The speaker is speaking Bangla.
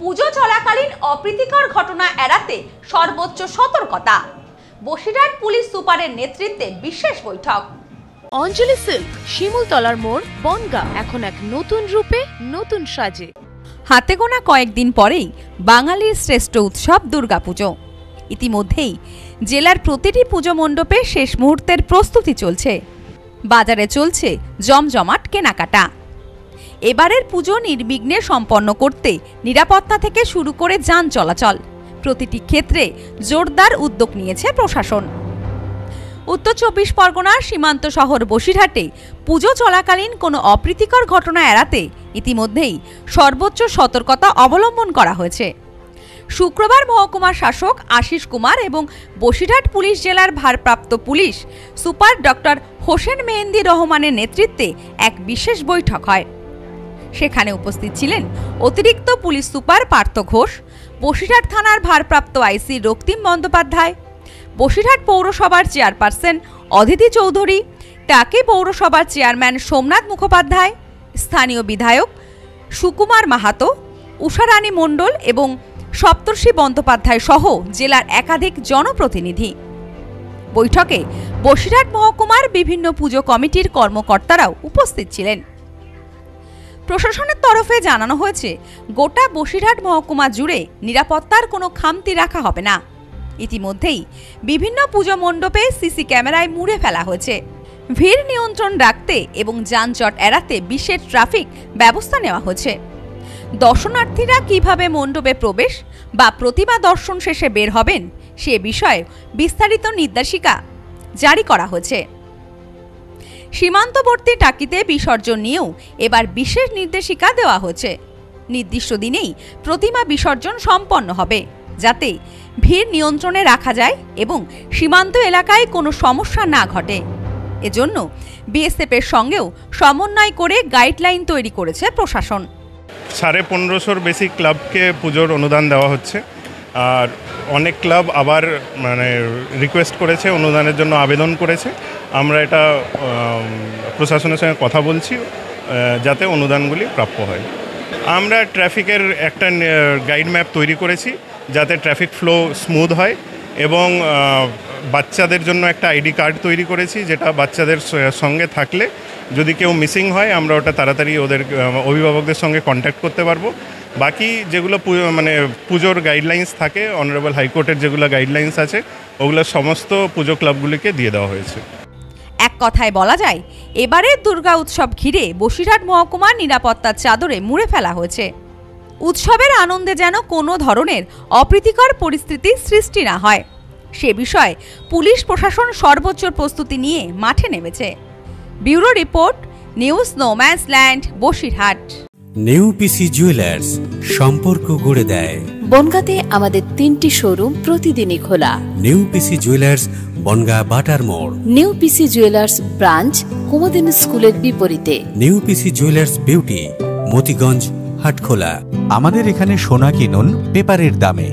পুজো চলাকালীন অপ্রীতিকর ঘটনা এড়াতে সর্বোচ্চ সতর্কতা। বসিরহাট পুলিশ সুপারের নেতৃত্বে বিশেষ বৈঠক। অঞ্জলি সিল্ক, শিমুলতলার মোড়, বনগাঁ, এখন এক নতুন রূপে, নতুন সাজে। হাতে গোনা কয়েকদিন পরেই বাঙালির শ্রেষ্ঠ উৎসব দুর্গাপুজো। ইতিমধ্যেই জেলার প্রতিটি পুজো মণ্ডপে শেষ মুহূর্তের প্রস্তুতি চলছে। বাজারে চলছে জমজমাট কেনাকাটা। এবারের পুজো নির্বিঘ্নে সম্পন্ন করতে নিরাপত্তা থেকে শুরু করে যান চলাচল প্রতিটি ক্ষেত্রে জোরদার উদ্যোগ নিয়েছে প্রশাসন। উত্তর 24 পরগনার সীমান্ত শহর বসিরহাটে পুজো চলাকালীন কোনো অপ্রীতিকর ঘটনা এড়াতে ইতিমধ্যেই সর্বোচ্চ সতর্কতা অবলম্বন করা হয়েছে। শুক্রবার মহকুমা শাসক আশিস কুমার এবং বসিরহাট পুলিশ জেলার ভারপ্রাপ্ত police super doctor Hossain Mehendi রহমানের নেতৃত্বে এক বিশেষ বৈঠক হয়। সেখানে উপস্থিত ছিলেন অতিরিক্ত পুলিশ সুপার পার্থ ঘোষ, বসিরহাট থানার ভারপ্রাপ্ত আইসি রক্তিম বন্দ্যোপাধ্যায়, বসিরহাট পৌরসভার চেয়ারপারসন অদিতি চৌধুরী, টাকি পৌরসভার চেয়ারম্যান সোমনাথ মুখোপাধ্যায়, স্থানীয় বিধায়ক সুকুমার মাহাতো, উষারানী মণ্ডল এবং সপ্তর্ষি বন্দ্যোপাধ্যায় সহ জেলার একাধিক জনপ্রতিনিধি। বৈঠকে বসিরহাট মহকুমার বিভিন্ন পুজো কমিটির কর্মকর্তারাও উপস্থিত ছিলেন। প্রশাসনের তরফে জানানো হয়েছে, গোটা বসিরহাট মহকুমা জুড়ে নিরাপত্তার কোনো খামতি রাখা হবে না। ইতিমধ্যেই বিভিন্ন পুজো মণ্ডপে সিসি ক্যামেরায় মুড়ে ফেলা হয়েছে। ভিড় নিয়ন্ত্রণ রাখতে এবং যানজট এড়াতে বিশেষ ট্রাফিক ব্যবস্থা নেওয়া হয়েছে। দর্শনার্থীরা কিভাবে মণ্ডপে প্রবেশ বা প্রতিমা দর্শন শেষে বের হবেন সে বিষয়ে বিস্তারিত নির্দেশিকা জারি করা হয়েছে। সীমান্তবর্তী টাকিতে বিসর্জন নিয়েও এবার বিশেষ নির্দেশিকা দেওয়া হয়েছে। নির্দিষ্ট দিনেই প্রতিমা বিসর্জন সম্পন্ন হবে, যাতে ভিড় নিয়ন্ত্রণে রাখা যায় এবং সীমান্ত এলাকায় কোনো সমস্যা না ঘটে। এজন্য বিএসএফের সঙ্গেও সমন্বয় করে গাইডলাইন তৈরি করেছে প্রশাসন। 1550 বেশি ক্লাবকে পুজোর অনুদান দেওয়া হচ্ছে, আর অনেক ক্লাব আবার রিকোয়েস্ট করেছে, অনুদানের জন্য আবেদন করেছে। আমরা এটা প্রশাসনের সঙ্গে কথা বলছি যাতে অনুদানগুলি প্রাপ্য হয়। আমরা ট্রাফিকের একটা গাইড ম্যাপ তৈরি করেছি যাতে ট্রাফিক ফ্লো স্মুথ হয়, এবং বাচ্চাদের জন্য একটা আইডি কার্ড তৈরি করেছি, যেটা বাচ্চাদের সঙ্গে থাকলে যদি কেউ মিসিং হয় আমরা ওটা তাড়াতাড়ি ওদের অভিভাবকদের সঙ্গে কন্ট্যাক্ট করতে পারবো। বাকি যেগুলো পুজোর গাইডলাইন্স থাকে, অনারেবল হাইকোর্টের যেগুলো গাইডলাইন্স আছে, ওগুলো সমস্ত পুজো ক্লাবগুলিকে দিয়ে দেওয়া হয়েছে। এক কথায় বলা যায়, এবারের দুর্গা উৎসব ঘিরে বসিরহাট মহকুমার নিরাপত্তার চাদরে মুড়ে ফেলা হয়েছে। উৎসবের আনন্দে যেন কোনো ধরনের অপ্রীতিকর পরিস্থিতি সৃষ্টি না হয় সে বিষয়ে পুলিশ প্রশাসন সর্বোচ্চ প্রস্তুতি নিয়ে মাঠে নেমেছে। Bureau report, news no man's land, Basirhat. নেউপিসি জুয়েলার্স, সম্পর্ক গড়ে দেয়। বনগাঁতে আমাদের 3টি শোরুম প্রতিদিনই খোলা। নেউপিসি জুয়েলার্স, বনগাঁ বাটার মোড়। নেউপিসি জুয়েলার্স ব্রাঞ্চ, কুমুদিন স্কুলের বিপরীতে। নেউপিসি জুয়েলার্স বিউটি, মতিগঞ্জ, হাটখোলা। আমাদের এখানে সোনা কিনুন পেপারের দামে।